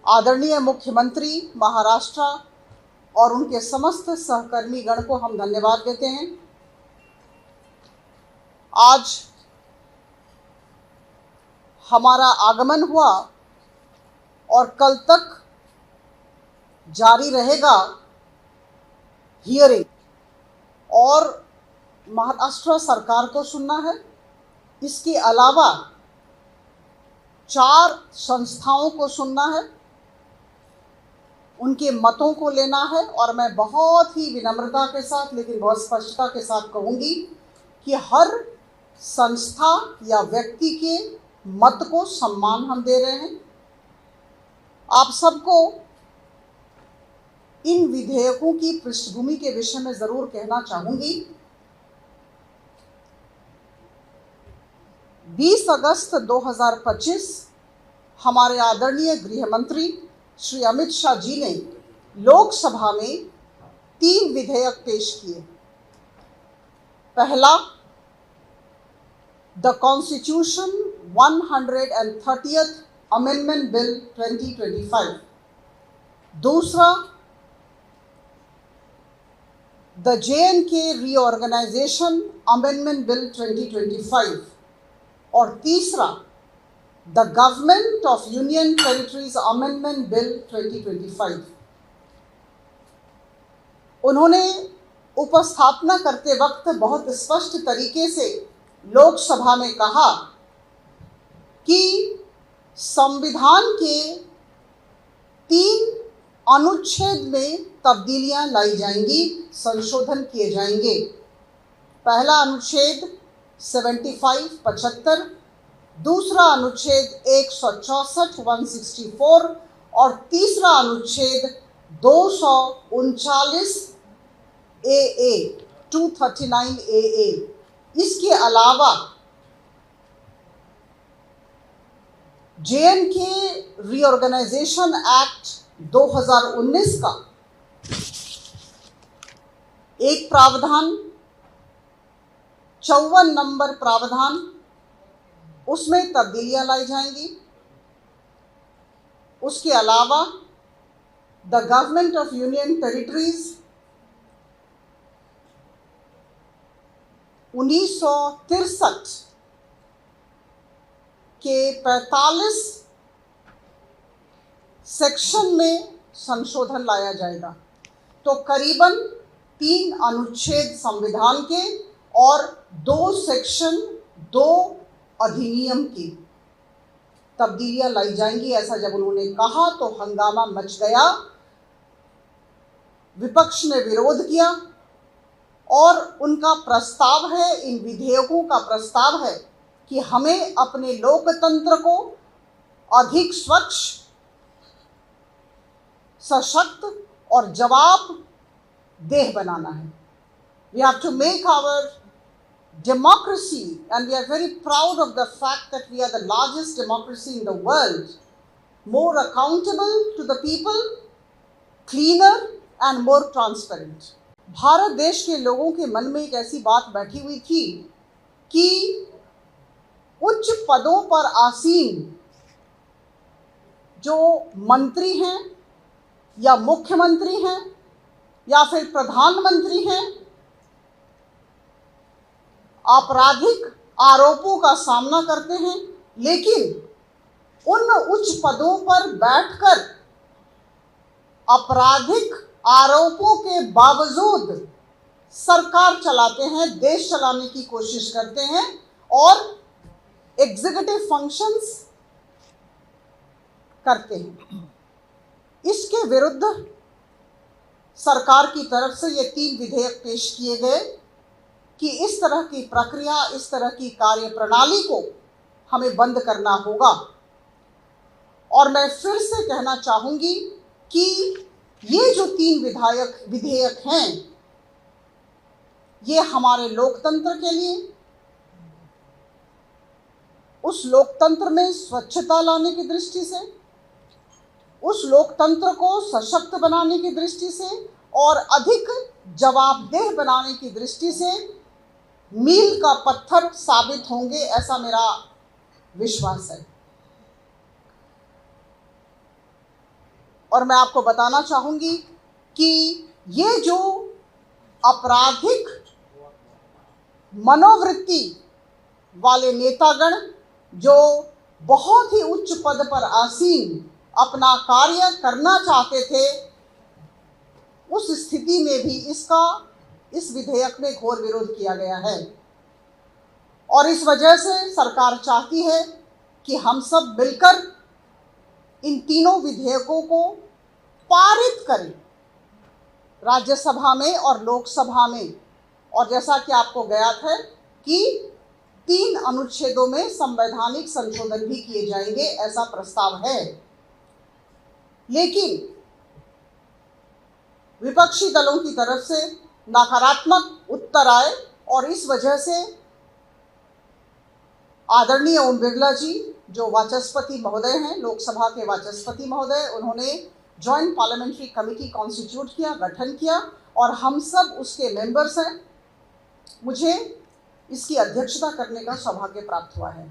आदरणीय मुख्यमंत्री महाराष्ट्र और उनके समस्त सहकर्मी गण को हम धन्यवाद देते हैं। आज हमारा आगमन हुआ और कल तक जारी रहेगा हियरिंग, और महाराष्ट्र सरकार को सुनना है। इसके अलावा 4 संस्थाओं को सुनना है, उनके मतों को लेना है। और मैं बहुत ही विनम्रता के साथ लेकिन बहुत स्पष्टता के साथ कहूँगी कि हर संस्था या व्यक्ति के मत को सम्मान हम दे रहे हैं। आप सबको इन विधेयकों की पृष्ठभूमि के विषय में जरूर कहना चाहूँगी। 20 अगस्त 2025 हमारे आदरणीय गृह मंत्री श्री अमित शाह जी ने लोकसभा में 3 विधेयक पेश किए। पहला, the constitution 130th amendment bill 2025। दूसरा, the JNK reorganisation amendment bill 2025। और तीसरा, the government of union territories amendment bill 2025। उन्होंने उपस्थापना करते वक्त बहुत स्पष्ट तरीके से लोकसभा में कहा कि संविधान के 3 अनुच्छेद में तब्दीलियां लाई जाएंगी, संशोधन किए जाएंगे। पहला अनुच्छेद 75 दूसरा अनुच्छेद 164 164 और तीसरा अनुच्छेद 239 AA 239 AA। इसके अलावा JNK रीऑर्गेनाइजेशन एक्ट 2019 का एक प्रावधान, 54 नंबर प्रावधान, उसमें तब्दीलियां लाई जाएंगी। उसके अलावा the government of union territories 1963 के 45 सेक्शन में संशोधन लाया जाएगा। तो करीबन 3 अनुच्छेद संविधान के और 2 सेक्शन 2 अधिनियम की तब्दीलियां लाई जाएंगी। ऐसा जब उन्होंने कहा तो हंगामा मच गया, विपक्ष ने विरोध किया और उनका प्रस्ताव है, इन विधेयकों का प्रस्ताव है कि हमें अपने लोकतंत्र को अधिक स्वच्छ, सशक्त और जवाबदेह बनाना है। We have to make our democracy, and we are very proud of the fact that we are the largest democracy in the world, more accountable to the people, cleaner and more transparent. Bharat देश के लोगों के मन में एक ऐसी बात बैठी हुई थी कि उच्च पदों पर आसीन जो मंत्री हैं या मुख्यमंत्री हैं या फिर प्रधानमंत्री हैं, आपराधिक आरोपों का सामना करते हैं, लेकिन उन उच्च पदों पर बैठकर आपराधिक आरोपों के बावजूद सरकार चलाते हैं, देश चलाने की कोशिश करते हैं और एग्जीक्यूटिव फंक्शंस करते हैं। इसके विरुद्ध सरकार की तरफ से ये 3 विधेयक पेश किए गए कि इस तरह की प्रक्रिया, इस तरह की कार्य प्रणाली को हमें बंद करना होगा। और मैं फिर से कहना चाहूँगी कि ये जो 3 विधेयक हैं, ये हमारे लोकतंत्र के लिए, उस लोकतंत्र में स्वच्छता लाने की दृष्टि से, उस लोकतंत्र को सशक्त बनाने की दृष्टि से और अधिक जवाबदेह बनाने की दृष्टि से मील का पत्थर साबित होंगे, ऐसा मेरा विश्वास है। और मैं आपको बताना चाहूँगी कि ये जो आपराधिक मनोवृत्ति वाले नेतागण जो बहुत ही उच्च पद पर आसीन अपना कार्य करना चाहते थे, उस स्थिति में भी इस विधेयक में घोर विरोध किया गया है। और इस वजह से सरकार चाहती है कि हम सब मिलकर इन तीनों विधेयकों को पारित करें राज्यसभा में और लोकसभा में। और जैसा कि आपको ज्ञात है कि 3 अनुच्छेदों में संवैधानिक संशोधन भी किए जाएंगे, ऐसा प्रस्ताव है। लेकिन विपक्षी दलों की तरफ से नकारात्मक उत्तर आए और इस वजह से आदरणीय ओम बिरला जी जो वाचस्पति महोदय हैं, लोकसभा के वाचस्पति महोदय, उन्होंने जॉइंट पार्लियामेंट्री कमेटी कॉन्स्टिट्यूट किया, गठन किया और हम सब उसके मेंबर्स हैं। मुझे इसकी अध्यक्षता करने का सौभाग्य प्राप्त हुआ है।